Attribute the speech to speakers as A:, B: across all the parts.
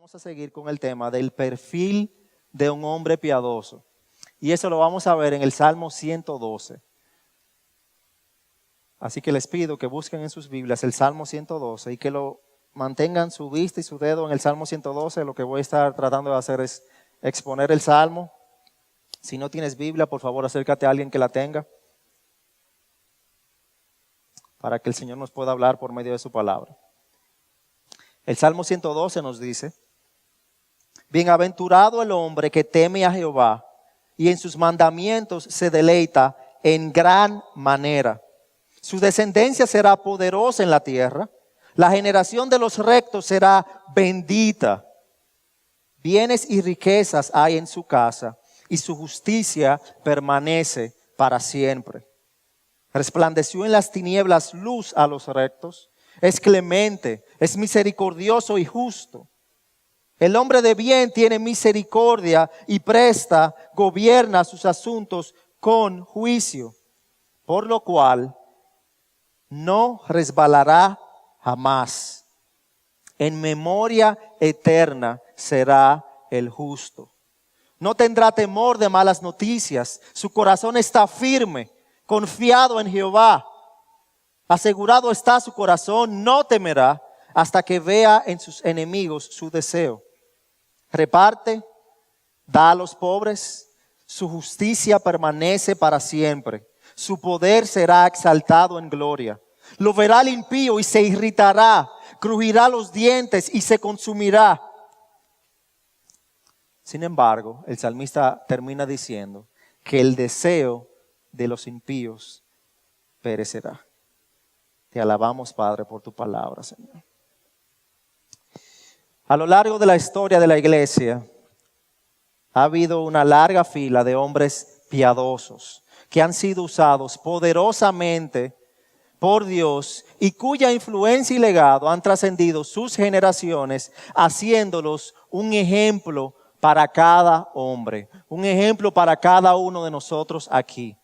A: vamos a seguir con el tema del perfil de un hombre piadoso. Y eso lo vamos a ver en el Salmo 112. Así que les pido que busquen en sus Biblias el Salmo 112 y que lo mantengan su vista y su dedo en el Salmo 112. Lo que voy a estar tratando de hacer es exponer el Salmo. Si no tienes Biblia, por favor, acércate a alguien que la tenga, para que el Señor nos pueda hablar por medio de su palabra. El Salmo 112 nos dice: bienaventurado el hombre que teme a Jehová y en sus mandamientos se deleita en gran manera. Su descendencia será poderosa en la tierra. La generación de los rectos será bendita. Bienes y riquezas hay en su casa y su justicia permanece para siempre. Resplandeció en las tinieblas luz a los rectos. Es clemente, es misericordioso y justo. El hombre de bien tiene misericordia y gobierna sus asuntos con juicio, por lo cual no resbalará jamás. En memoria eterna será el justo. No tendrá temor de malas noticias. Su corazón está firme, confiado en Jehová. Asegurado está su corazón, no temerá hasta que vea en sus enemigos su deseo. Reparte, da a los pobres, su justicia permanece para siempre. Su poder será exaltado en gloria. Lo verá el impío y se irritará, crujirá los dientes y se consumirá. Sin embargo, el salmista termina diciendo que el deseo de los impíos perecerá. Te alabamos, Padre, por tu palabra, Señor. A lo largo de la historia de la iglesia, ha habido una larga fila de hombres piadosos que han sido usados poderosamente por Dios y cuya influencia y legado han trascendido sus generaciones, haciéndolos un ejemplo para cada hombre, un ejemplo para cada uno de nosotros aquí.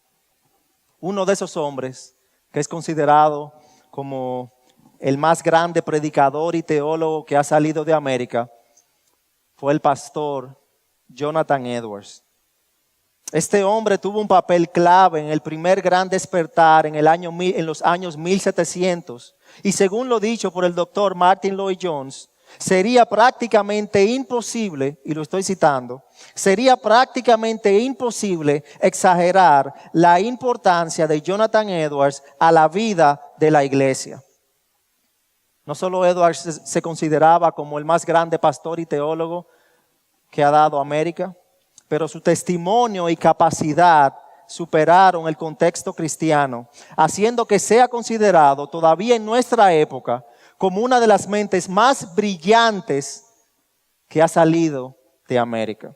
A: Uno de esos hombres, que es considerado como el más grande predicador y teólogo que ha salido de América, fue el pastor Jonathan Edwards. Este hombre tuvo un papel clave en el primer gran despertar en los años 1700. Y según lo dicho por el doctor Martin Lloyd-Jones, sería prácticamente imposible, y lo estoy citando, sería prácticamente imposible exagerar la importancia de Jonathan Edwards a la vida de la iglesia. No solo Edwards se consideraba como el más grande pastor y teólogo que ha dado América, pero su testimonio y capacidad superaron el contexto cristiano, haciendo que sea considerado todavía en nuestra época como una de las mentes más brillantes que ha salido de América.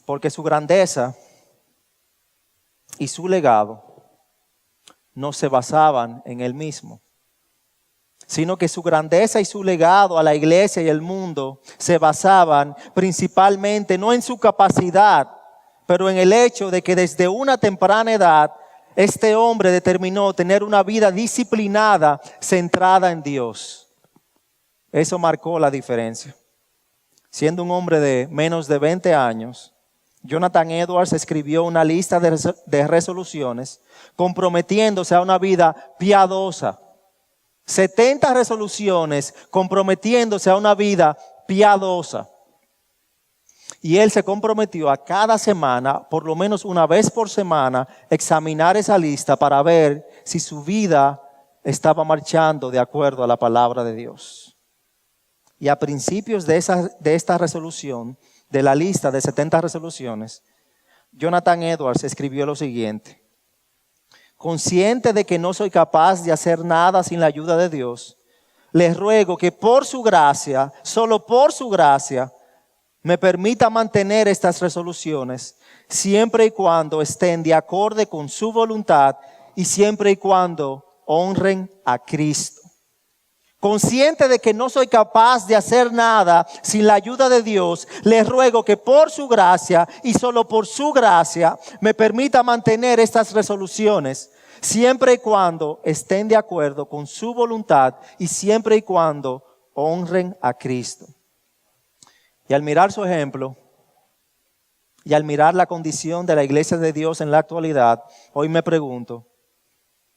A: Porque su grandeza y su legado no se basaban en él mismo, sino que su grandeza y su legado a la iglesia y el mundo se basaban principalmente no en su capacidad, pero en el hecho de que desde una temprana edad este hombre determinó tener una vida disciplinada, centrada en Dios. Eso marcó la diferencia. Siendo un hombre de menos de 20 años, Jonathan Edwards escribió una lista de resoluciones comprometiéndose a una vida piadosa. 70 resoluciones comprometiéndose a una vida piadosa. Y él se comprometió a cada semana, por lo menos una vez por semana, examinar esa lista para ver si su vida estaba marchando de acuerdo a la palabra de Dios. Y a principios de esta resolución, de la lista de 70 resoluciones, Jonathan Edwards escribió lo siguiente: consciente de que no soy capaz de hacer nada sin la ayuda de Dios, les ruego que por su gracia, solo por su gracia, me permita mantener estas resoluciones siempre y cuando estén de acuerdo con su voluntad y siempre y cuando honren a Cristo. Consciente de que no soy capaz de hacer nada sin la ayuda de Dios, les ruego que por su gracia y solo por su gracia me permita mantener estas resoluciones siempre y cuando estén de acuerdo con su voluntad y siempre y cuando honren a Cristo. Y al mirar su ejemplo, y al mirar la condición de la iglesia de Dios en la actualidad, hoy me pregunto,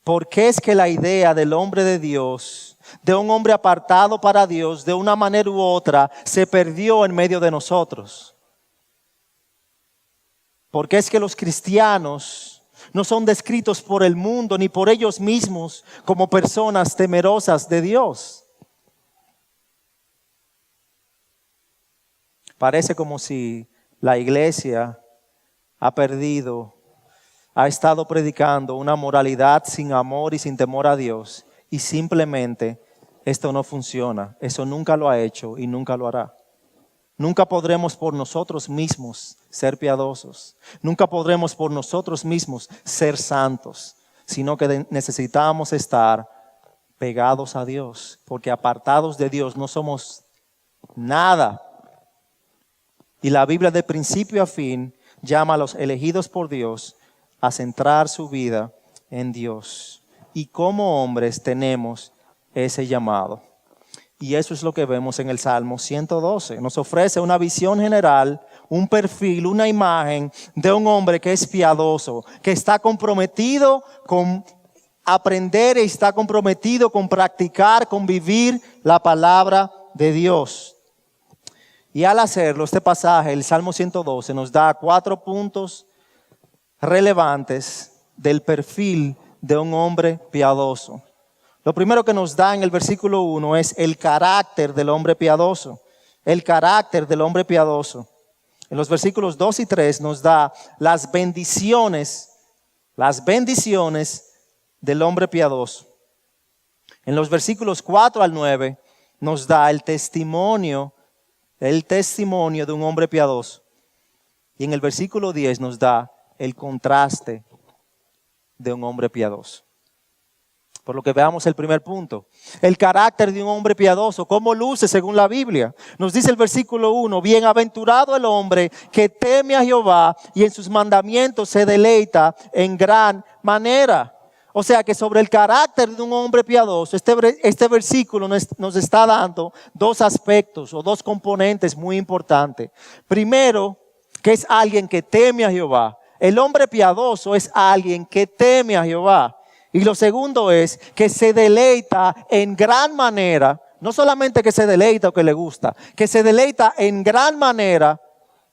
A: ¿por qué es que la idea del hombre de Dios, de un hombre apartado para Dios, de una manera u otra, se perdió en medio de nosotros? ¿Por qué es que los cristianos no son descritos por el mundo ni por ellos mismos como personas temerosas de Dios? Parece como si la iglesia ha estado predicando una moralidad sin amor y sin temor a Dios, y simplemente esto no funciona. Eso nunca lo ha hecho y nunca lo hará. Nunca podremos por nosotros mismos ser piadosos. Nunca podremos por nosotros mismos ser santos, sino que necesitamos estar pegados a Dios, porque apartados de Dios no somos nada. Y la Biblia de principio a fin llama a los elegidos por Dios a centrar su vida en Dios. Y como hombres tenemos ese llamado. Y eso es lo que vemos en el Salmo 112. Nos ofrece una visión general, un perfil, una imagen de un hombre que es piadoso, que está comprometido con aprender y está comprometido con practicar, con vivir la palabra de Dios. Y al hacerlo, este pasaje, el Salmo 112, nos da 4 puntos relevantes del perfil de un hombre piadoso. Lo primero que nos da en el versículo 1 es el carácter del hombre piadoso. El carácter del hombre piadoso. En los versículos 2 y 3 nos da las bendiciones del hombre piadoso. En los versículos 4 al 9 nos da el testimonio de un hombre piadoso. Y en el versículo 10 nos da el contraste de un hombre piadoso. Por lo que veamos el primer punto. El carácter de un hombre piadoso, ¿cómo luce según la Biblia? Nos dice el versículo 1, bienaventurado el hombre que teme a Jehová y en sus mandamientos se deleita en gran manera. O sea que sobre el carácter de un hombre piadoso, este versículo nos está dando 2 aspectos o 2 componentes muy importantes. Primero, que es alguien que teme a Jehová. El hombre piadoso es alguien que teme a Jehová. Y lo segundo es que se deleita en gran manera, no solamente que se deleita o que le gusta, que se deleita en gran manera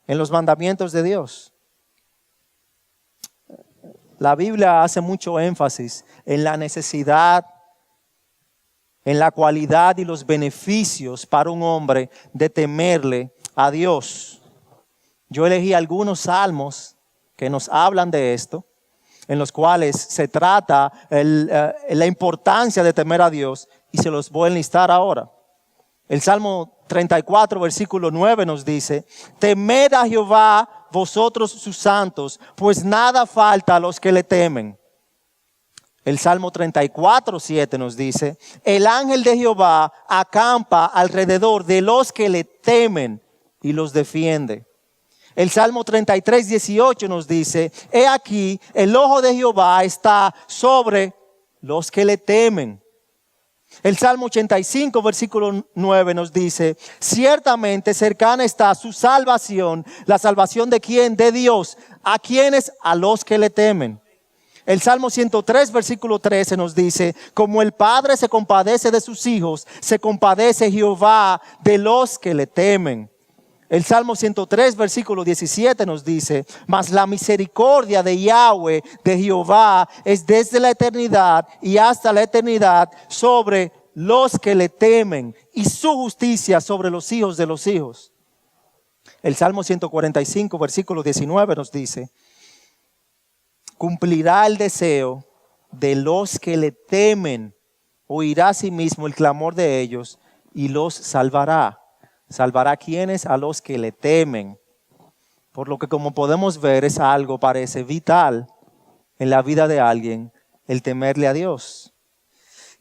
A: en los mandamientos de Dios. La Biblia hace mucho énfasis en la necesidad, en la cualidad y los beneficios para un hombre de temerle a Dios. Yo elegí algunos salmos que nos hablan de esto, en los cuales se trata la importancia de temer a Dios, y se los voy a enlistar ahora. El Salmo 34, versículo 9 nos dice, temed a Jehová vosotros sus santos, pues nada falta a los que le temen. El Salmo 34, 7 nos dice, el ángel de Jehová acampa alrededor de los que le temen y los defiende. El Salmo 33, 18 nos dice, he aquí, el ojo de Jehová está sobre los que le temen. El Salmo 85, versículo 9 nos dice, ciertamente cercana está su salvación. ¿La salvación de quién? De Dios. ¿A quiénes? A los que le temen. El Salmo 103, versículo 13 nos dice, como el Padre se compadece de sus hijos, se compadece Jehová de los que le temen. El Salmo 103, versículo 17 nos dice, mas la misericordia de Yahweh, de Jehová, es desde la eternidad y hasta la eternidad sobre los que le temen, y su justicia sobre los hijos de los hijos. El Salmo 145, versículo 19 nos dice, cumplirá el deseo de los que le temen, oirá a sí mismo el clamor de ellos y los salvará. ¿Salvará a quienes? A los que le temen. Por lo que, como podemos ver, es algo, parece vital en la vida de alguien, el temerle a Dios.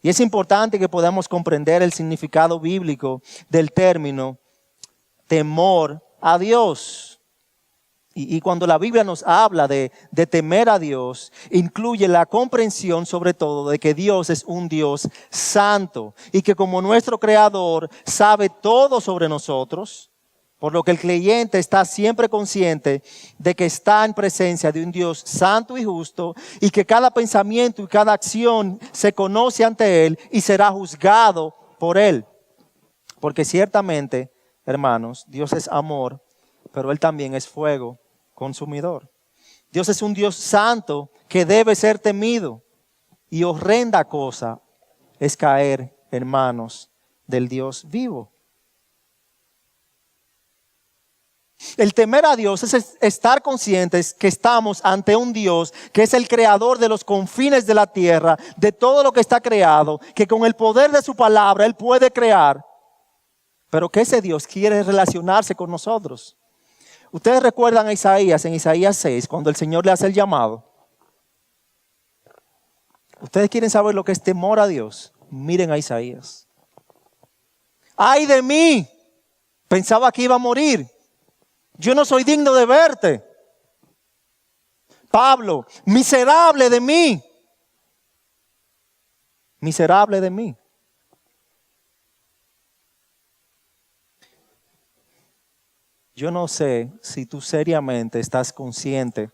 A: Y es importante que podamos comprender el significado bíblico del término temor a Dios. Y cuando la Biblia nos habla de temer a Dios, incluye la comprensión sobre todo de que Dios es un Dios santo y que como nuestro Creador sabe todo sobre nosotros, por lo que el creyente está siempre consciente de que está en presencia de un Dios santo y justo y que cada pensamiento y cada acción se conoce ante Él y será juzgado por Él. Porque ciertamente, hermanos, Dios es amor, pero Él también es fuego consumidor. Dios es un Dios santo que debe ser temido y horrenda cosa es caer en manos del Dios vivo. El temer a Dios es estar conscientes que estamos ante un Dios que es el creador de los confines de la tierra, de todo lo que está creado, que con el poder de su palabra Él puede crear, pero que ese Dios quiere relacionarse con nosotros. Ustedes recuerdan a Isaías en Isaías 6, cuando el Señor le hace el llamado. Ustedes quieren saber lo que es temor a Dios. Miren a Isaías. ¡Ay de mí! Pensaba que iba a morir. Yo no soy digno de verte. Pablo, miserable de mí. Miserable de mí. Yo no sé si tú seriamente estás consciente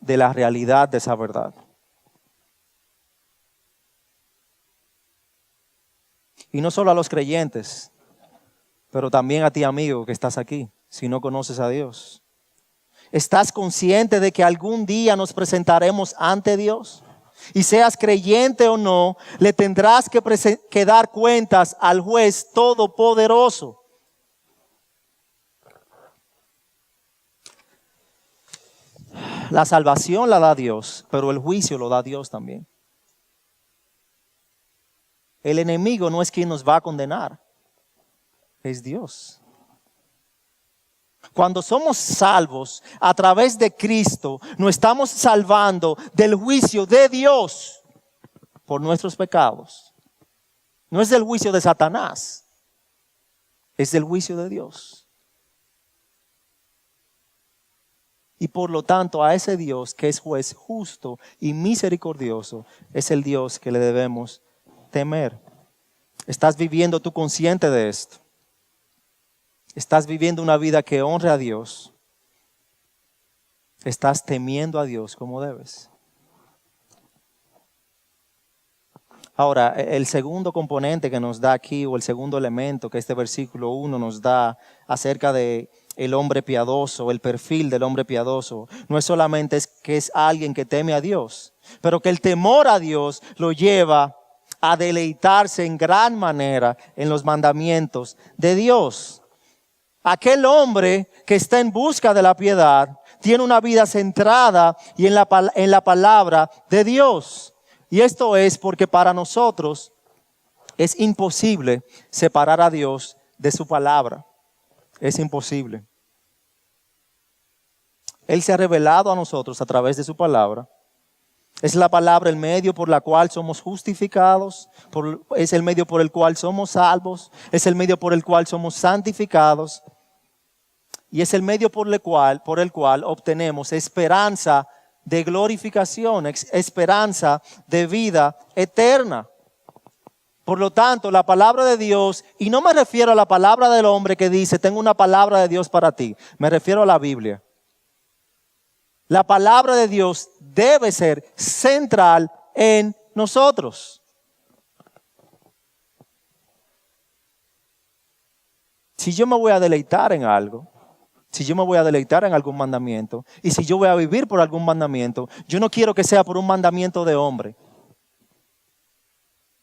A: de la realidad de esa verdad. Y no solo a los creyentes, pero también a ti, amigo, que estás aquí, si no conoces a Dios. ¿Estás consciente de que algún día nos presentaremos ante Dios? Y seas creyente o no, le tendrás que dar cuentas al juez todopoderoso. La salvación la da Dios, pero el juicio lo da Dios también. El enemigo no es quien nos va a condenar, es Dios. Cuando somos salvos a través de Cristo, nos estamos salvando del juicio de Dios por nuestros pecados. No es del juicio de Satanás, es del juicio de Dios. Y por lo tanto a ese Dios que es juez justo y misericordioso es el Dios que le debemos temer. ¿Estás viviendo tú consciente de esto? ¿Estás viviendo una vida que honre a Dios? ¿Estás temiendo a Dios como debes? Ahora, el segundo componente que nos da aquí, o el segundo elemento que este versículo 1 nos da acerca de el hombre piadoso, el perfil del hombre piadoso, no es solamente que es alguien que teme a Dios, pero que el temor a Dios lo lleva a deleitarse en gran manera en los mandamientos de Dios. Aquel hombre que está en busca de la piedad tiene una vida centrada y en la palabra de Dios. Y esto es porque para nosotros es imposible separar a Dios de su palabra. Es imposible. Él se ha revelado a nosotros a través de su palabra. Es la palabra el medio por la cual somos justificados, es el medio por el cual somos salvos, es el medio por el cual somos santificados y es el medio por el cual obtenemos esperanza de glorificación, esperanza de vida eterna. Por lo tanto, la palabra de Dios, y no me refiero a la palabra del hombre que dice, tengo una palabra de Dios para ti, me refiero a la Biblia. La palabra de Dios debe ser central en nosotros. Si yo me voy a deleitar en algo, si yo me voy a deleitar en algún mandamiento, y si yo voy a vivir por algún mandamiento, yo no quiero que sea por un mandamiento de hombre.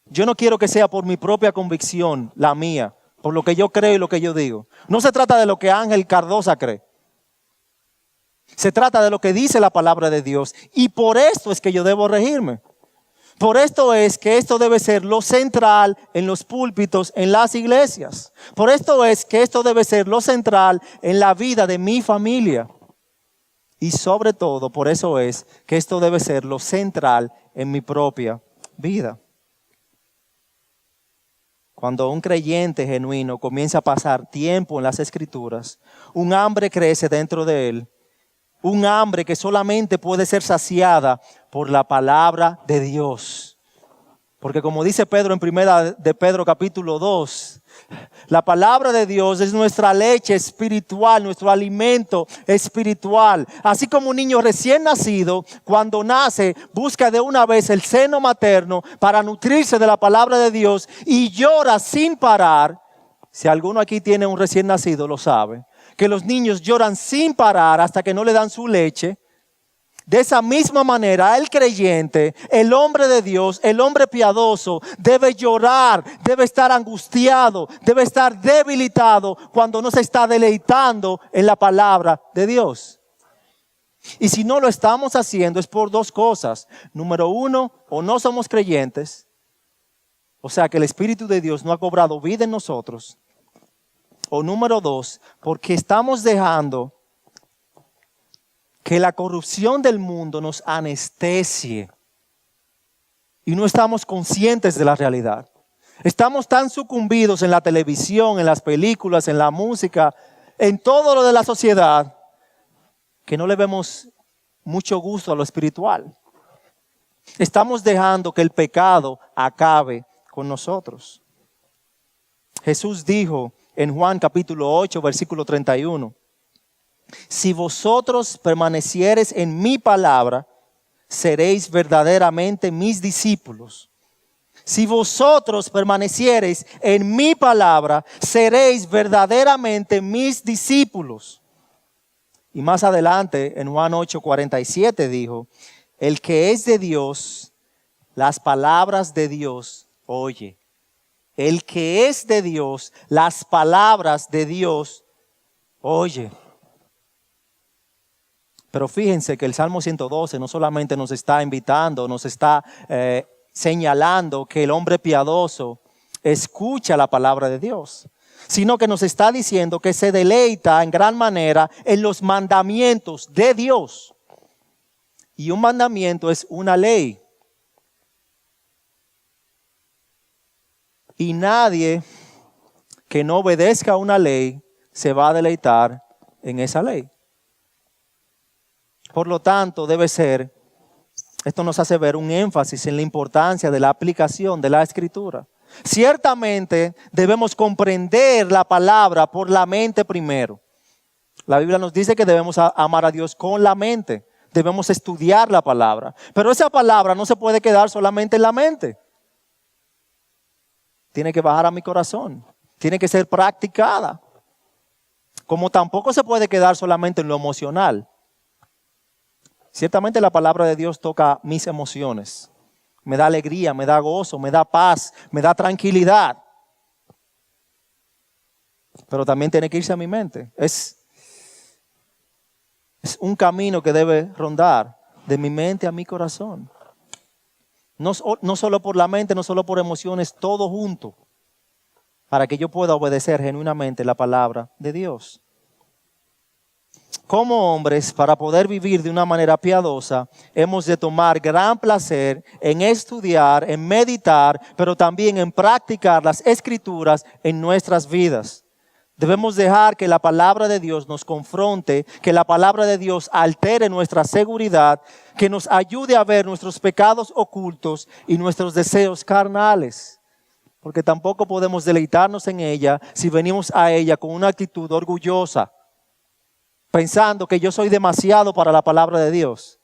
A: Yo no quiero que sea por mi propia convicción, la mía, por lo que yo creo y lo que yo digo. No se trata de lo que Ángel Cardosa cree. Se trata de lo que dice la palabra de Dios. Y por esto es que yo debo regirme. Por esto es que esto debe ser lo central en los púlpitos, en las iglesias. Por esto es que esto debe ser lo central en la vida de mi familia. Y sobre todo, por eso es que esto debe ser lo central en mi propia vida. Cuando un creyente genuino comienza a pasar tiempo en las Escrituras, un hambre crece dentro de él un hambre que solamente puede ser saciada por la palabra de Dios. Porque como dice Pedro en primera de Pedro capítulo 2, la palabra de Dios es nuestra leche espiritual, nuestro alimento espiritual. Así como un niño recién nacido, cuando nace, busca de una vez el seno materno para nutrirse de la palabra de Dios y llora sin parar. Si alguno aquí tiene un recién nacido, lo sabe. Que los niños lloran sin parar hasta que no le dan su leche. De esa misma manera, el creyente, el hombre de Dios, el hombre piadoso, debe llorar, debe estar angustiado, debe estar debilitado cuando no se está deleitando en la palabra de Dios. Y si no lo estamos haciendo es por dos cosas. Número uno, o no somos creyentes, o sea que el Espíritu de Dios no ha cobrado vida en nosotros. O número dos, porque estamos dejando que la corrupción del mundo nos anestesie y no estamos conscientes de la realidad. Estamos tan sucumbidos en la televisión, en las películas, en la música, en todo lo de la sociedad, que no le vemos mucho gusto a lo espiritual. Estamos dejando que el pecado acabe con nosotros. Jesús dijo en Juan capítulo 8, versículo 31, si vosotros permaneciereis en mi palabra, seréis verdaderamente mis discípulos. Si vosotros permaneciereis en mi palabra, seréis verdaderamente mis discípulos. Y más adelante, en Juan 8:47 dijo, el que es de Dios, las palabras de Dios oye. El que es de Dios, las palabras de Dios oye. Pero fíjense que el Salmo 112 no solamente nos está invitando, nos está señalando que el hombre piadoso escucha la palabra de Dios, sino que nos está diciendo que se deleita en gran manera en los mandamientos de Dios. Y un mandamiento es una ley. Y nadie que no obedezca a una ley se va a deleitar en esa ley. Por lo tanto, esto nos hace ver un énfasis en la importancia de la aplicación de la Escritura. Ciertamente debemos comprender la palabra por la mente primero. La Biblia nos dice que debemos amar a Dios con la mente. Debemos estudiar la palabra. Pero esa palabra no se puede quedar solamente en la mente. Tiene que bajar a mi corazón. Tiene que ser practicada. Como tampoco se puede quedar solamente en lo emocional. Ciertamente la palabra de Dios toca mis emociones. Me da alegría, me da gozo, me da paz, me da tranquilidad. Pero también tiene que irse a mi mente. Es un camino que debe rondar de mi mente a mi corazón. No solo por la mente, no solo por emociones, todo junto. Para que yo pueda obedecer genuinamente la palabra de Dios. Como hombres, para poder vivir de una manera piadosa, hemos de tomar gran placer en estudiar, en meditar, pero también en practicar las Escrituras en nuestras vidas. Debemos dejar que la palabra de Dios nos confronte, que la palabra de Dios altere nuestra seguridad, que nos ayude a ver nuestros pecados ocultos y nuestros deseos carnales. Porque tampoco podemos deleitarnos en ella si venimos a ella con una actitud orgullosa, pensando que yo soy demasiado para la palabra de Dios.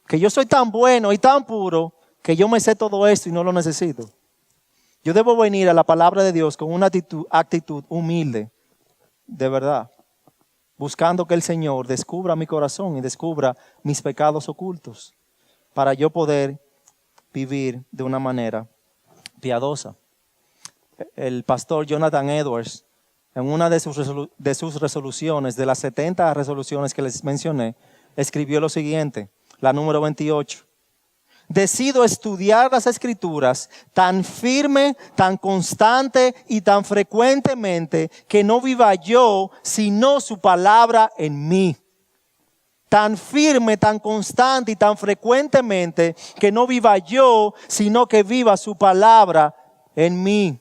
A: Que yo soy tan bueno y tan puro que yo me sé todo esto y no lo necesito. Yo debo venir a la palabra de Dios con una actitud humilde, de verdad. Buscando que el Señor descubra mi corazón y descubra mis pecados ocultos. Para yo poder vivir de una manera piadosa. El pastor Jonathan Edwards, en una de sus resoluciones, de las 70 resoluciones que les mencioné, escribió lo siguiente, la número 28. Decido estudiar las Escrituras tan firme, tan constante y tan frecuentemente que no viva yo, sino su palabra en mí. Tan firme, tan constante y tan frecuentemente que no viva yo, sino que viva su palabra en mí.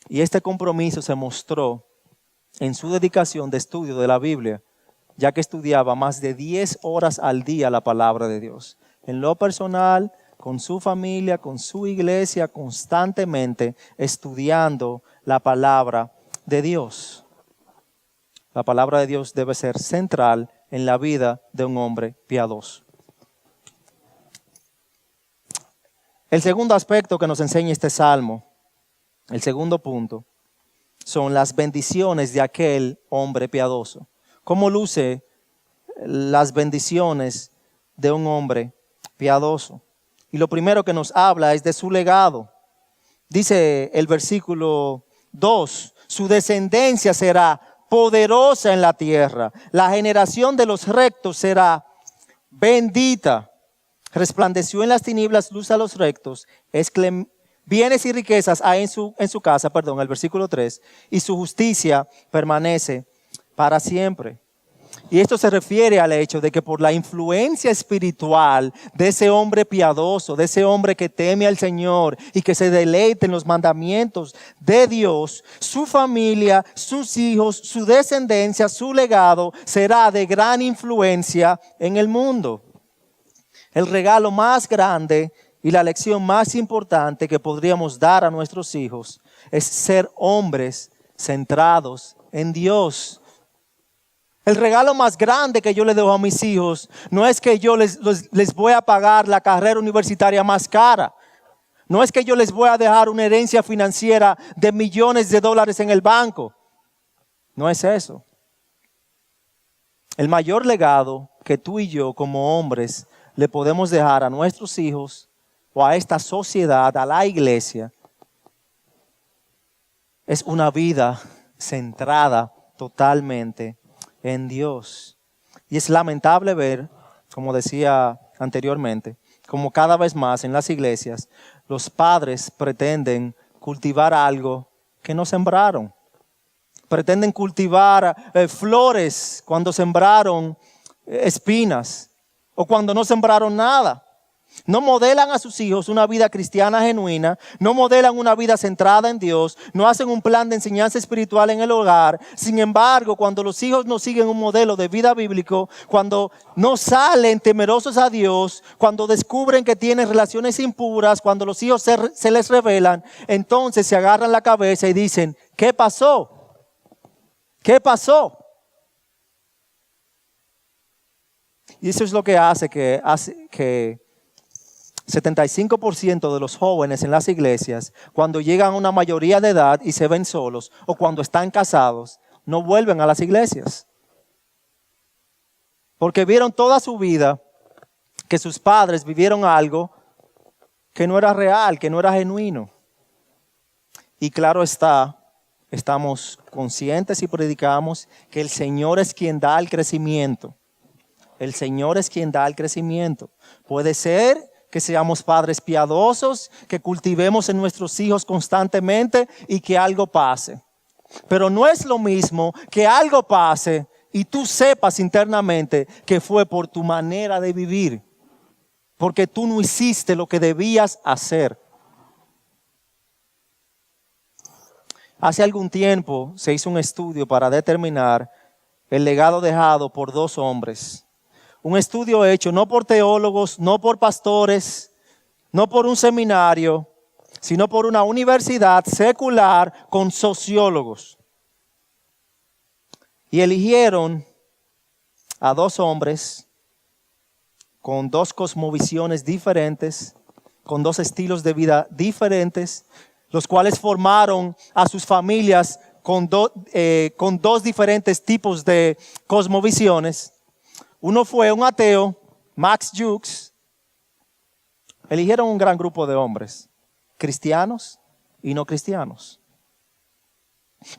A: Y este compromiso se mostró en su dedicación de estudio de la Biblia, ya que estudiaba más de 10 horas al día la palabra de Dios. En lo personal, con su familia, con su iglesia, constantemente estudiando la palabra de Dios. La palabra de Dios debe ser central en la vida de un hombre piadoso. El segundo aspecto que nos enseña este salmo, el segundo punto, son las bendiciones de aquel hombre piadoso. ¿Cómo luce las bendiciones de un hombre piadoso? Y lo primero que nos habla es de su legado. Dice el versículo 2, su descendencia será poderosa en la tierra. La generación de los rectos será bendita. Resplandeció en las tinieblas luz a los rectos. Bienes y riquezas hay en su casa, el versículo 3. Y su justicia permanece para siempre. Y esto se refiere al hecho de que por la influencia espiritual de ese hombre piadoso, de ese hombre que teme al Señor y que se deleite en los mandamientos de Dios, su familia, sus hijos, su descendencia, su legado será de gran influencia en el mundo. El regalo más grande y la lección más importante que podríamos dar a nuestros hijos es ser hombres centrados en Dios. El regalo más grande que yo le dejo a mis hijos no es que yo les voy a pagar la carrera universitaria más cara. No es que yo les voy a dejar una herencia financiera de millones de dólares en el banco. No es eso. El mayor legado que tú y yo como hombres le podemos dejar a nuestros hijos o a esta sociedad, a la iglesia, es una vida centrada totalmente en Dios. Y es lamentable ver, como decía anteriormente, como cada vez más en las iglesias, los padres pretenden cultivar algo que no sembraron. Pretenden cultivar flores cuando sembraron espinas o cuando no sembraron nada. No modelan a sus hijos una vida cristiana genuina, no modelan una vida centrada en Dios, no hacen un plan de enseñanza espiritual en el hogar. Sin embargo, cuando los hijos no siguen un modelo de vida bíblico, cuando no salen temerosos a Dios, cuando descubren que tienen relaciones impuras, cuando los hijos se les revelan, entonces se agarran la cabeza y dicen, ¿qué pasó? ¿Qué pasó? Y eso es lo que hace que 75% de los jóvenes en las iglesias, cuando llegan a una mayoría de edad y se ven solos, o cuando están casados, no vuelven a las iglesias. Porque vieron toda su vida que sus padres vivieron algo que no era real, que no era genuino. Y claro está, estamos conscientes y predicamos que el Señor es quien da el crecimiento. El Señor es quien da el crecimiento. Puede ser que seamos padres piadosos, que cultivemos en nuestros hijos constantemente y que algo pase. Pero no es lo mismo que algo pase y tú sepas internamente que fue por tu manera de vivir, porque tú no hiciste lo que debías hacer. Hace algún tiempo se hizo un estudio para determinar el legado dejado por dos hombres. Un estudio hecho no por teólogos, no por pastores, no por un seminario, sino por una universidad secular con sociólogos. Y eligieron a dos hombres con dos cosmovisiones diferentes, con dos estilos de vida diferentes, los cuales formaron a sus familias con dos diferentes tipos de cosmovisiones. Uno fue un ateo, Max Jukes. Eligieron un gran grupo de hombres, cristianos y no cristianos.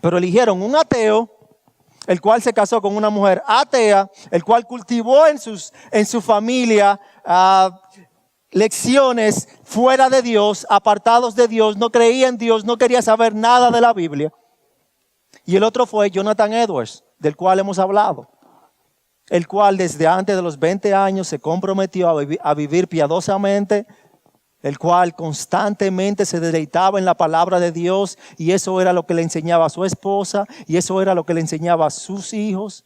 A: Pero eligieron un ateo, el cual se casó con una mujer atea, el cual cultivó en su familia lecciones fuera de Dios, apartados de Dios, no creía en Dios, no quería saber nada de la Biblia. Y el otro fue Jonathan Edwards, del cual hemos hablado, el cual desde antes de los 20 años se comprometió a vivir piadosamente el cual constantemente se deleitaba en la palabra de Dios, y eso era lo que le enseñaba a su esposa, y eso era lo que le enseñaba a sus hijos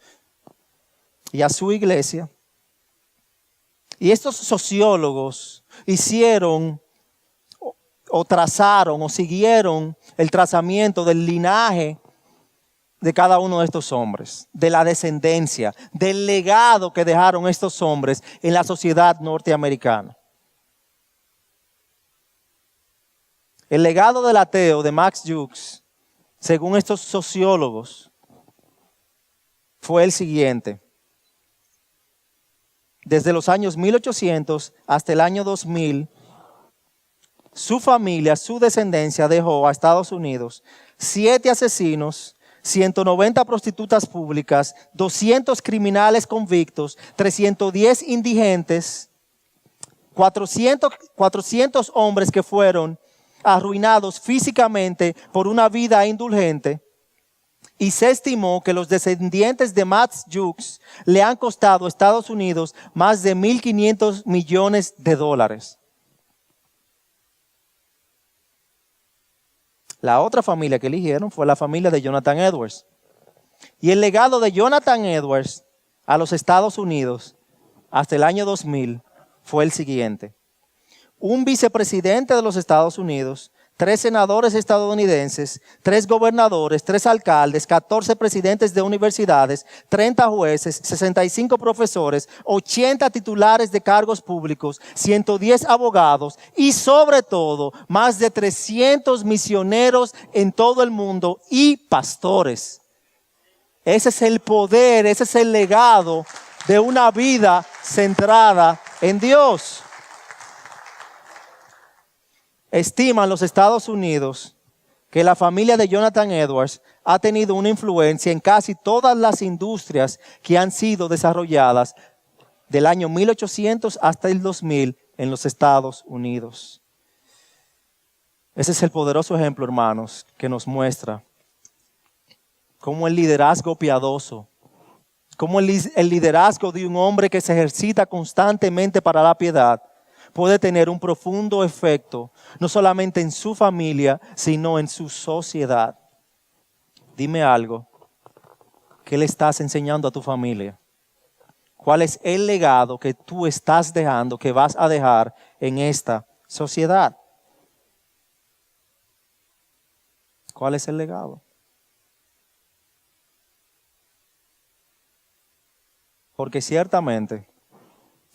A: y a su iglesia. Y estos sociólogos hicieron o trazaron o siguieron el trazamiento del linaje de cada uno de estos hombres, de la descendencia, del legado que dejaron estos hombres en la sociedad norteamericana. El legado del ateo de Max Jukes, según estos sociólogos, fue el siguiente. Desde los años 1800 hasta el año 2000, su familia, su descendencia dejó a Estados Unidos 7 asesinos, 190 prostitutas públicas, 200 criminales convictos, 310 indigentes, 400 hombres que fueron arruinados físicamente por una vida indulgente, y se estimó que los descendientes de Max Jukes le han costado a Estados Unidos más de $1.500 millones. La otra familia que eligieron fue la familia de Jonathan Edwards. Y el legado de Jonathan Edwards a los Estados Unidos hasta el año 2000 fue el siguiente. Un vicepresidente de los Estados Unidos, 3 senadores estadounidenses, 3 gobernadores, 3 alcaldes, 14 presidentes de universidades, 30 jueces, 65 profesores, 80 titulares de cargos públicos, 110 abogados y sobre todo más de 300 misioneros en todo el mundo y pastores. Ese es el poder, ese es el legado de una vida centrada en Dios. Estiman los Estados Unidos que la familia de Jonathan Edwards ha tenido una influencia en casi todas las industrias que han sido desarrolladas del año 1800 hasta el 2000 en los Estados Unidos. Ese es el poderoso ejemplo, hermanos, que nos muestra cómo el liderazgo piadoso, cómo el liderazgo de un hombre que se ejercita constantemente para la piedad puede tener un profundo efecto, no solamente en su familia, sino en su sociedad. Dime algo, ¿qué le estás enseñando a tu familia? ¿Cuál es el legado que tú estás dejando, que vas a dejar en esta sociedad? ¿Cuál es el legado? Porque ciertamente,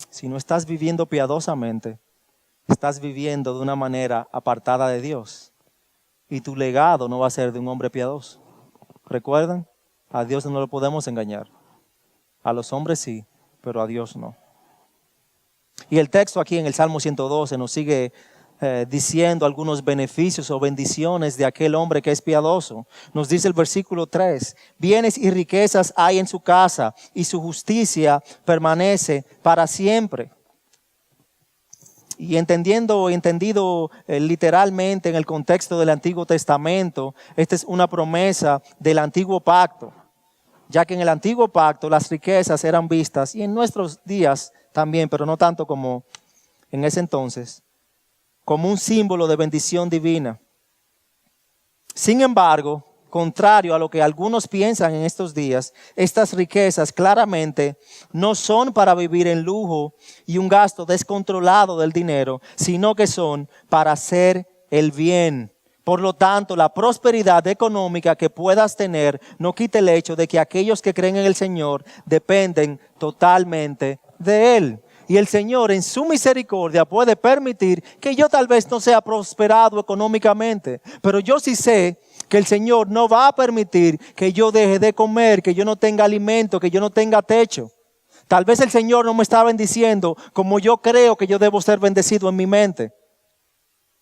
A: si no estás viviendo piadosamente, estás viviendo de una manera apartada de Dios. Y tu legado no va a ser de un hombre piadoso. ¿Recuerdan? A Dios no lo podemos engañar. A los hombres sí, pero a Dios no. Y el texto aquí en el Salmo 112 nos sigue diciendo algunos beneficios o bendiciones de aquel hombre que es piadoso. Nos dice el versículo 3, bienes y riquezas hay en su casa y su justicia permanece para siempre. Y entendido literalmente en el contexto del Antiguo Testamento, esta es una promesa del Antiguo Pacto, ya que en el Antiguo Pacto las riquezas eran vistas, y en nuestros días también, pero no tanto como en ese entonces, como un símbolo de bendición divina. Sin embargo, contrario a lo que algunos piensan en estos días, estas riquezas claramente no son para vivir en lujo y un gasto descontrolado del dinero, sino que son para hacer el bien. Por lo tanto, la prosperidad económica que puedas tener no quita el hecho de que aquellos que creen en el Señor dependen totalmente de Él. Y el Señor en su misericordia puede permitir que yo tal vez no sea prosperado económicamente, pero yo sí sé que el Señor no va a permitir que yo deje de comer, que yo no tenga alimento, que yo no tenga techo. Tal vez el Señor no me está bendiciendo como yo creo que yo debo ser bendecido en mi mente.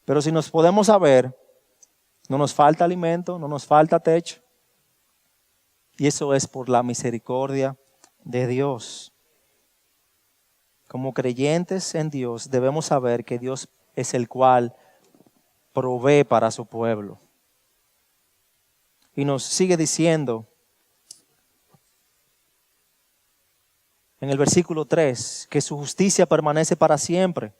A: Pero si nos podemos saber, no nos falta alimento, no nos falta techo. Y eso es por la misericordia de Dios. Como creyentes en Dios debemos saber que Dios es el cual provee para su pueblo. Y nos sigue diciendo en el versículo 3 que su justicia permanece para siempre.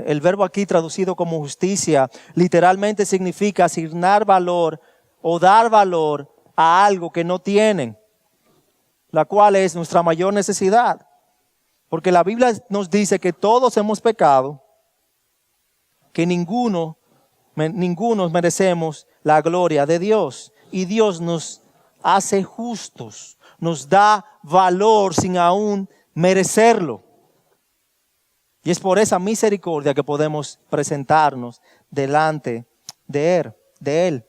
A: El verbo aquí traducido como justicia literalmente significa asignar valor o dar valor a algo que no tienen, la cual es nuestra mayor necesidad. Porque la Biblia nos dice que todos hemos pecado, que ninguno merecemos la gloria de Dios. Y Dios nos hace justos, nos da valor sin aún merecerlo. Y es por esa misericordia que podemos presentarnos delante de Él.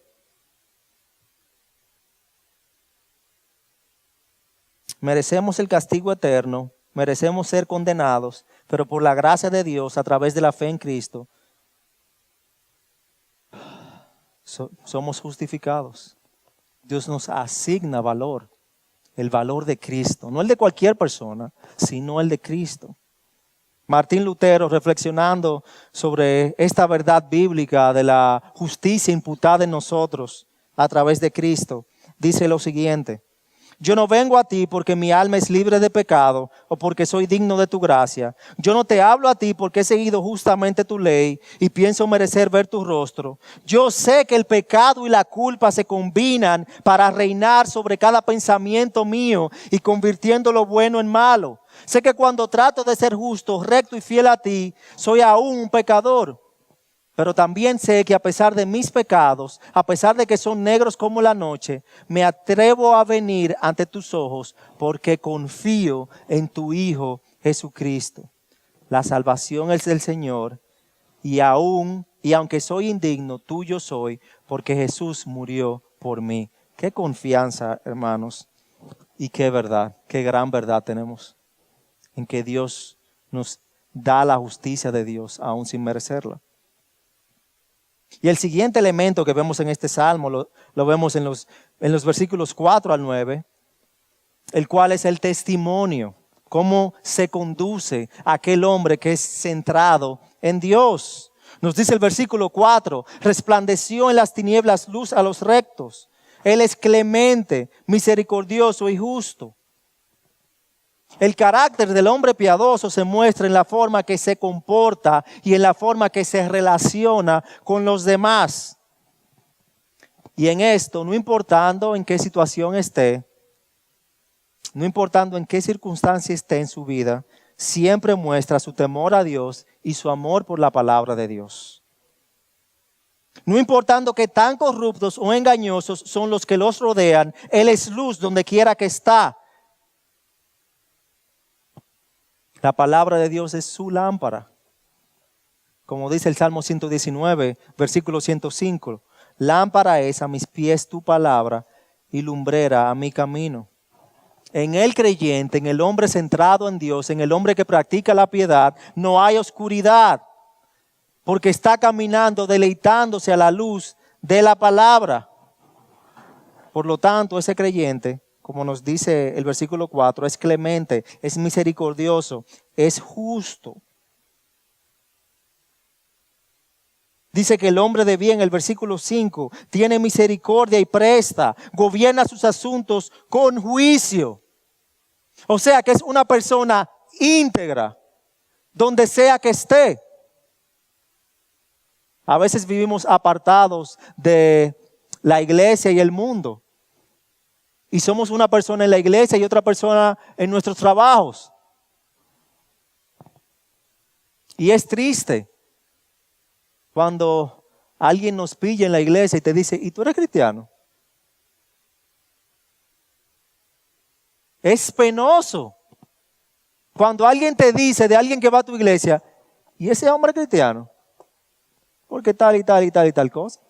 A: Merecemos el castigo eterno, merecemos ser condenados, pero por la gracia de Dios, a través de la fe en Cristo, somos justificados. Dios nos asigna valor, el valor de Cristo, no el de cualquier persona, sino el de Cristo. Martín Lutero, reflexionando sobre esta verdad bíblica de la justicia imputada en nosotros a través de Cristo, dice lo siguiente: yo no vengo a ti porque mi alma es libre de pecado o porque soy digno de tu gracia. Yo no te hablo a ti porque he seguido justamente tu ley y pienso merecer ver tu rostro. Yo sé que el pecado y la culpa se combinan para reinar sobre cada pensamiento mío y convirtiendo lo bueno en malo. Sé que cuando trato de ser justo, recto y fiel a ti, soy aún un pecador. Pero también sé que a pesar de mis pecados, a pesar de que son negros como la noche, me atrevo a venir ante tus ojos porque confío en tu Hijo Jesucristo. La salvación es del Señor y aunque soy indigno, tuyo soy porque Jesús murió por mí. Qué confianza, hermanos, y qué verdad, qué gran verdad tenemos en que Dios nos da la justicia de Dios aún sin merecerla. Y el siguiente elemento que vemos en este salmo lo vemos en los versículos 4 al 9, el cual es el testimonio, cómo se conduce aquel hombre que es centrado en Dios. Nos dice el versículo 4, resplandeció en las tinieblas luz a los rectos. Él es clemente, misericordioso y justo. El carácter del hombre piadoso se muestra en la forma que se comporta y en la forma que se relaciona con los demás. Y en esto, no importando en qué situación esté, no importando en qué circunstancia esté en su vida, siempre muestra su temor a Dios y su amor por la palabra de Dios. No importando que tan corruptos o engañosos son los que los rodean, Él es luz donde quiera que está. La palabra de Dios es su lámpara. Como dice el Salmo 119, versículo 105. Lámpara es a mis pies tu palabra y lumbrera a mi camino. En el creyente, en el hombre centrado en Dios, en el hombre que practica la piedad, no hay oscuridad. Porque está caminando, deleitándose a la luz de la palabra. Por lo tanto, ese creyente, como nos dice el versículo 4, es clemente, es misericordioso, es justo. Dice que el hombre de bien, el versículo 5, tiene misericordia y presta, gobierna sus asuntos con juicio. O sea que es una persona íntegra, donde sea que esté. A veces vivimos apartados de la iglesia y el mundo. Y somos una persona en la iglesia y otra persona en nuestros trabajos. Y es triste cuando alguien nos pilla en la iglesia y te dice, ¿y tú eres cristiano? Es penoso cuando alguien te dice de alguien que va a tu iglesia, ¿y ese hombre es cristiano? Porque tal y tal y tal y tal cosa.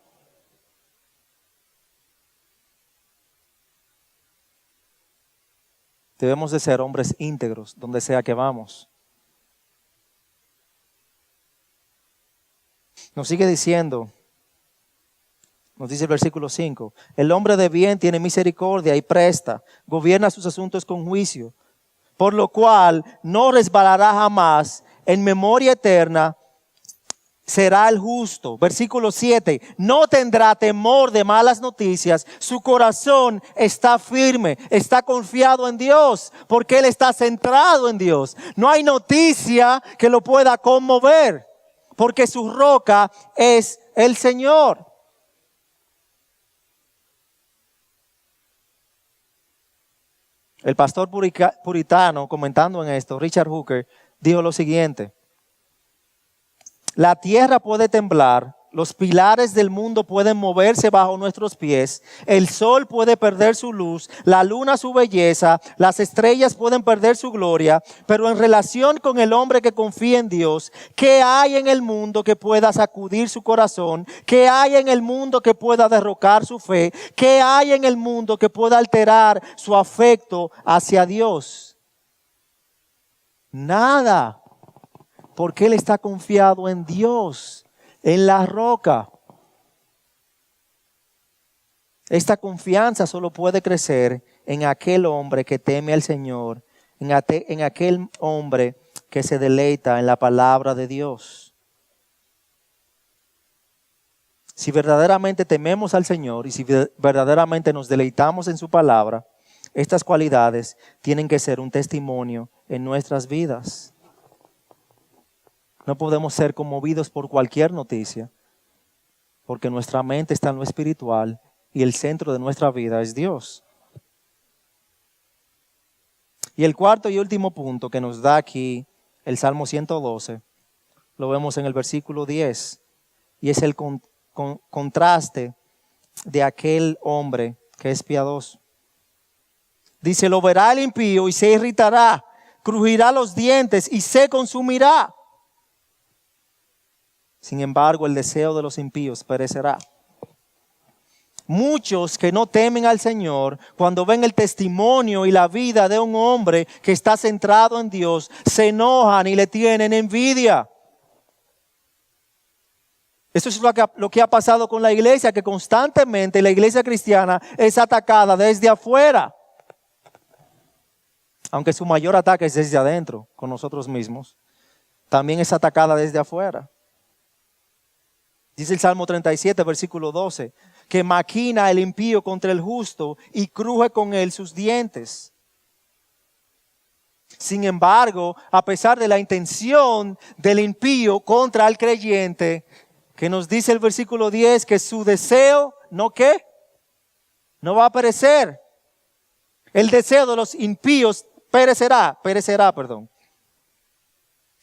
A: Debemos de ser hombres íntegros donde sea que vamos. Nos sigue diciendo, nos dice el versículo 5, el hombre de bien tiene misericordia y presta, gobierna sus asuntos con juicio, por lo cual no resbalará jamás, en memoria eterna será el justo. Versículo 7, no tendrá temor de malas noticias, su corazón está firme, está confiado en Dios, porque él está centrado en Dios. No hay noticia que lo pueda conmover, porque su roca es el Señor. El pastor puritano, comentando en esto, Richard Hooker, dijo lo siguiente: la tierra puede temblar, los pilares del mundo pueden moverse bajo nuestros pies, el sol puede perder su luz, la luna su belleza, las estrellas pueden perder su gloria, pero en relación con el hombre que confía en Dios, ¿qué hay en el mundo que pueda sacudir su corazón? ¿Qué hay en el mundo que pueda derrocar su fe? ¿Qué hay en el mundo que pueda alterar su afecto hacia Dios? Nada, porque él está confiado en Dios, en la roca. Esta confianza solo puede crecer en aquel hombre que teme al Señor, en aquel hombre que se deleita en la palabra de Dios. Si verdaderamente tememos al Señor y si verdaderamente nos deleitamos en su palabra, estas cualidades tienen que ser un testimonio en nuestras vidas. No podemos ser conmovidos por cualquier noticia, porque nuestra mente está en lo espiritual y el centro de nuestra vida es Dios. Y el cuarto y último punto que nos da aquí el Salmo 112, lo vemos en el versículo 10, y es el contraste de aquel hombre que es piadoso. Dice: lo verá el impío y se irritará, crujirá los dientes y se consumirá. Sin embargo, el deseo de los impíos perecerá. Muchos que no temen al Señor, cuando ven el testimonio y la vida de un hombre que está centrado en Dios, se enojan y le tienen envidia. Eso es lo que ha pasado con la iglesia, que constantemente la iglesia cristiana es atacada desde afuera. Aunque su mayor ataque es desde adentro, con nosotros mismos, también es atacada desde afuera. Dice el Salmo 37, versículo 12, que maquina el impío contra el justo y cruje con él sus dientes. Sin embargo, a pesar de la intención del impío contra el creyente, que nos dice el versículo 10, que su deseo, ¿no qué? No va a perecer. El deseo de los impíos perecerá.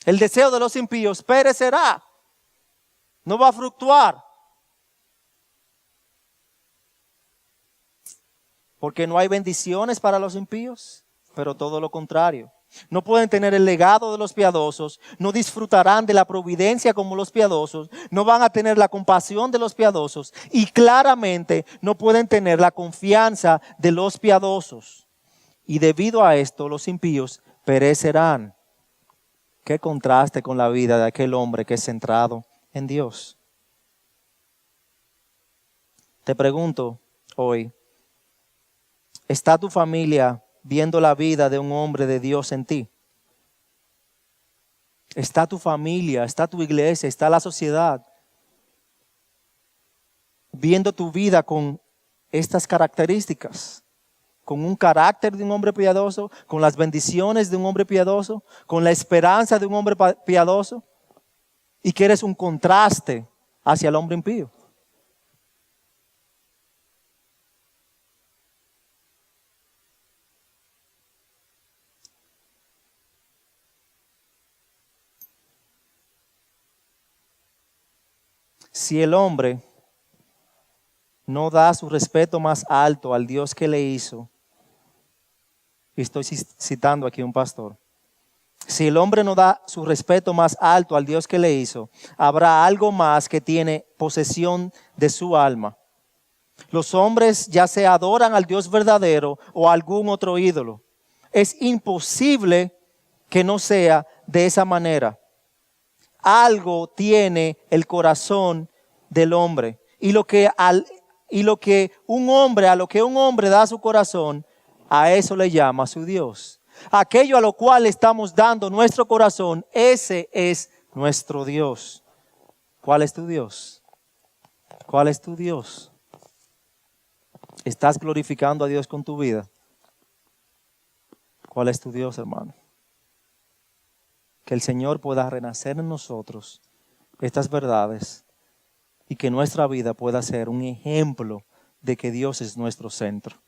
A: El deseo de los impíos perecerá. No va a fructuar. Porque no hay bendiciones para los impíos, pero todo lo contrario. No pueden tener el legado de los piadosos, no disfrutarán de la providencia como los piadosos, no van a tener la compasión de los piadosos y claramente no pueden tener la confianza de los piadosos. Y debido a esto los impíos perecerán. Qué contraste con la vida de aquel hombre que es centrado en Dios. Te pregunto hoy, ¿está tu familia viendo la vida de un hombre de Dios en ti? ¿Está tu familia, está tu iglesia, está la sociedad viendo tu vida con estas características? Con un carácter de un hombre piadoso, con las bendiciones de un hombre piadoso, con la esperanza de un hombre piadoso, y que eres un contraste hacia el hombre impío. Si el hombre no da su respeto más alto al Dios que le hizo, y estoy citando aquí a un pastor, si el hombre no da su respeto más alto al Dios que le hizo, habrá algo más que tiene posesión de su alma. Los hombres ya se adoran al Dios verdadero o a algún otro ídolo. Es imposible que no sea de esa manera. Algo tiene el corazón del hombre. Y lo que un hombre da su corazón, a eso le llama su Dios. Aquello a lo cual le estamos dando nuestro corazón, ese es nuestro Dios. ¿Cuál es tu Dios? ¿Cuál es tu Dios? ¿Estás glorificando a Dios con tu vida? ¿Cuál es tu Dios, hermano? Que el Señor pueda renacer en nosotros estas verdades y que nuestra vida pueda ser un ejemplo de que Dios es nuestro centro.